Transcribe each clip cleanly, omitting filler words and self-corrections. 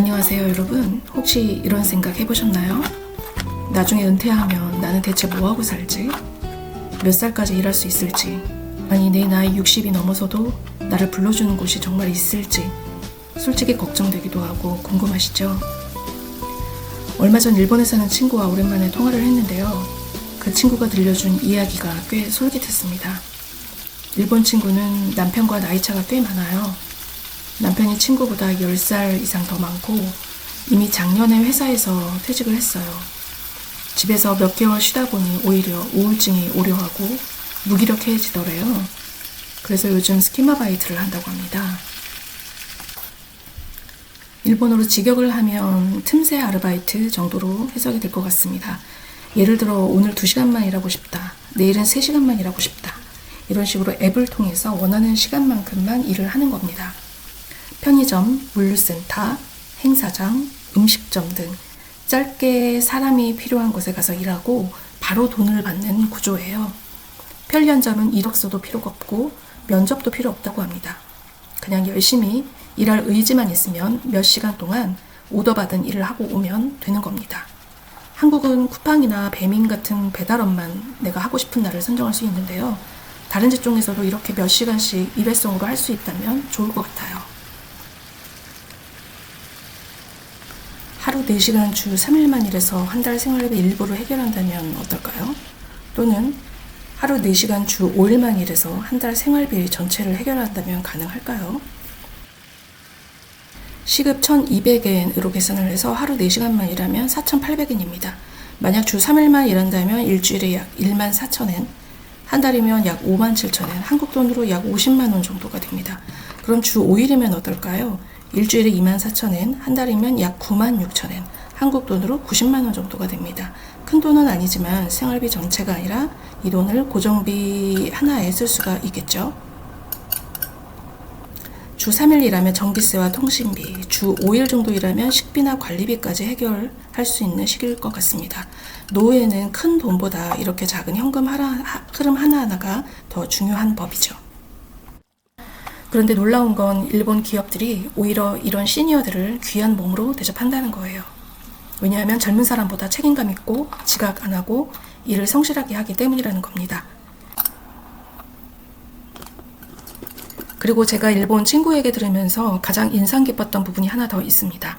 안녕하세요 여러분. 혹시 이런 생각 해보셨나요? 나중에 은퇴하면 나는 대체 뭐하고 살지? 몇 살까지 일할 수 있을지, 아니 내 나이 60이 넘어서도 나를 불러주는 곳이 정말 있을지 솔직히 걱정되기도 하고 궁금하시죠? 얼마 전 일본에 사는 친구와 오랜만에 통화를 했는데요. 그 친구가 들려준 이야기가 꽤 솔깃했습니다. 일본 친구는 남편과 나이차가 꽤 많아요. 남편이 친구보다 10살 이상 더 많고 이미 작년에 회사에서 퇴직을 했어요. 집에서 몇 개월 쉬다 보니 오히려 우울증이 오려하고 무기력해지더래요. 그래서 요즘 스키마바이트를 한다고 합니다. 일본어로 직역을 하면 틈새 아르바이트 정도로 해석이 될 것 같습니다. 예를 들어 오늘 2시간만 일하고 싶다, 내일은 3시간만 일하고 싶다, 이런 식으로 앱을 통해서 원하는 시간만큼만 일을 하는 겁니다. 편의점, 물류센터, 행사장, 음식점 등 짧게 사람이 필요한 곳에 가서 일하고 바로 돈을 받는 구조예요. 편리한점은 이력서도 필요가 없고 면접도 필요 없다고 합니다. 그냥 열심히 일할 의지만 있으면 몇 시간 동안 오더받은 일을 하고 오면 되는 겁니다. 한국은 쿠팡이나 배민 같은 배달업만 내가 하고 싶은 날을 선정할 수 있는데요. 다른 직종에서도 이렇게 몇 시간씩 일회성으로 할 수 있다면 좋을 것 같아요. 하루 4시간 주 3일만 일해서 한 달 생활비 일부를 해결한다면 어떨까요? 또는 하루 4시간 주 5일만 일해서 한 달 생활비 전체를 해결한다면 가능할까요? 시급 1,200엔으로 계산을 해서 하루 4시간만 일하면 4,800엔입니다. 만약 주 3일만 일한다면 일주일에 약 14,000엔, 한 달이면 약 57,000엔, 한국 돈으로 약 50만 원 정도가 됩니다. 그럼 주 5일이면 어떨까요? 일주일에 24,000엔, 한 달이면 약 96,000엔, 한국 돈으로 90만 원 정도가 됩니다. 큰 돈은 아니지만 생활비 전체가 아니라 이 돈을 고정비 하나에 쓸 수가 있겠죠. 주 3일 일하면 전기세와 통신비, 주 5일 정도 일하면 식비나 관리비까지 해결할 수 있는 시기일 것 같습니다. 노후에는 큰 돈보다 이렇게 작은 현금 흐름 하나하나가 더 중요한 법이죠. 그런데 놀라운 건 일본 기업들이 오히려 이런 시니어들을 귀한 몸으로 대접한다는 거예요. 왜냐하면 젊은 사람보다 책임감 있고 지각 안 하고 일을 성실하게 하기 때문이라는 겁니다. 그리고 제가 일본 친구에게 들으면서 가장 인상 깊었던 부분이 하나 더 있습니다.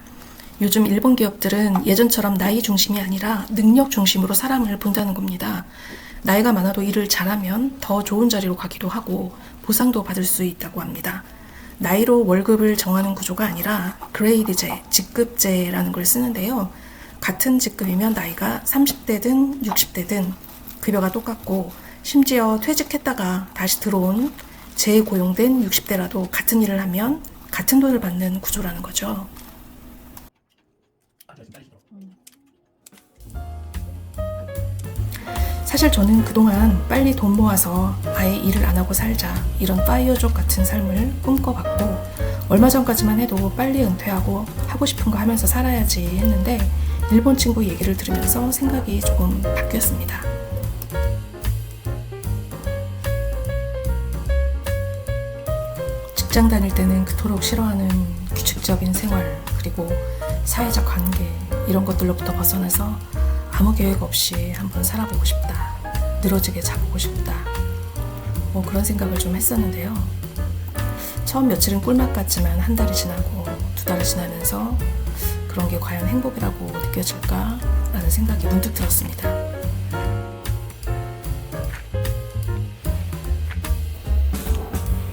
요즘 일본 기업들은 예전처럼 나이 중심이 아니라 능력 중심으로 사람을 본다는 겁니다. 나이가 많아도 일을 잘하면 더 좋은 자리로 가기도 하고 보상도 받을 수 있다고 합니다. 나이로 월급을 정하는 구조가 아니라 그레이드제, 직급제라는 걸 쓰는데요. 같은 직급이면 나이가 30대든 60대든 급여가 똑같고 심지어 퇴직했다가 다시 들어온 재고용된 60대라도 같은 일을 하면 같은 돈을 받는 구조라는 거죠. 사실 저는 그동안 빨리 돈 모아서 아예 일을 안 하고 살자, 이런 파이어족 같은 삶을 꿈꿔봤고 얼마 전까지만 해도 빨리 은퇴하고 하고 싶은 거 하면서 살아야지 했는데 일본 친구 얘기를 들으면서 생각이 조금 바뀌었습니다. 직장 다닐 때는 그토록 싫어하는 규칙적인 생활, 그리고 사회적 관계, 이런 것들로부터 벗어나서 아무 계획 없이 한번 살아보고 싶다, 늘어지게 자보고 싶다, 그런 생각을 좀 했었는데요. 처음 며칠은 꿀맛 같지만 한 달이 지나고 2달이 지나면서 그런 게 과연 행복이라고 느껴질까 라는 생각이 문득 들었습니다.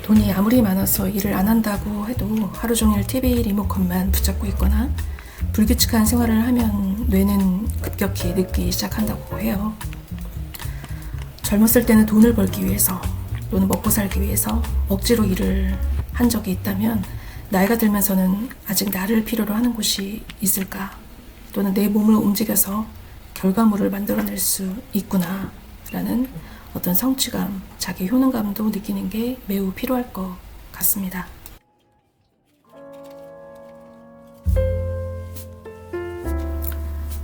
돈이 아무리 많아서 일을 안 한다고 해도 하루 종일 TV 리모컨만 붙잡고 있거나 불규칙한 생활을 하면 뇌는 급격히 늙기 시작한다고 해요. 젊었을 때는 돈을 벌기 위해서 또는 먹고 살기 위해서 억지로 일을 한 적이 있다면 나이가 들면서는 아직 나를 필요로 하는 곳이 있을까, 또는 내 몸을 움직여서 결과물을 만들어낼 수 있구나 라는 어떤 성취감, 자기 효능감도 느끼는 게 매우 필요할 것 같습니다.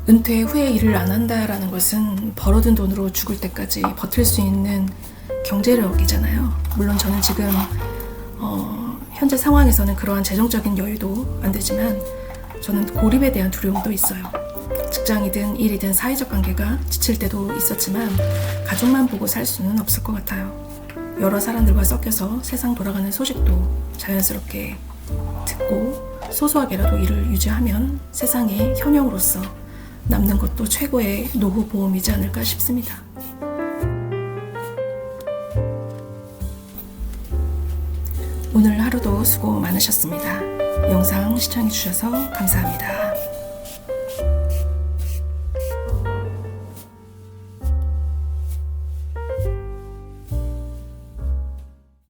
은퇴 후에 일을 안 한다라는 것은 벌어둔 돈으로 죽을 때까지 버틸 수 있는 경제력이잖아요. 물론 저는 지금 현재 상황에서는 그러한 재정적인 여유도 안 되지만 저는 고립에 대한 두려움도 있어요. 직장이든 일이든 사회적 관계가 지칠 때도 있었지만 가족만 보고 살 수는 없을 것 같아요. 여러 사람들과 섞여서 세상 돌아가는 소식도 자연스럽게 듣고 소소하게라도 일을 유지하면 세상의 현역으로서 남는 것도 최고의 노후 보험이지 않을까 싶습니다. 오늘 하루도 수고 많으셨습니다. 영상 시청해주셔서 감사합니다.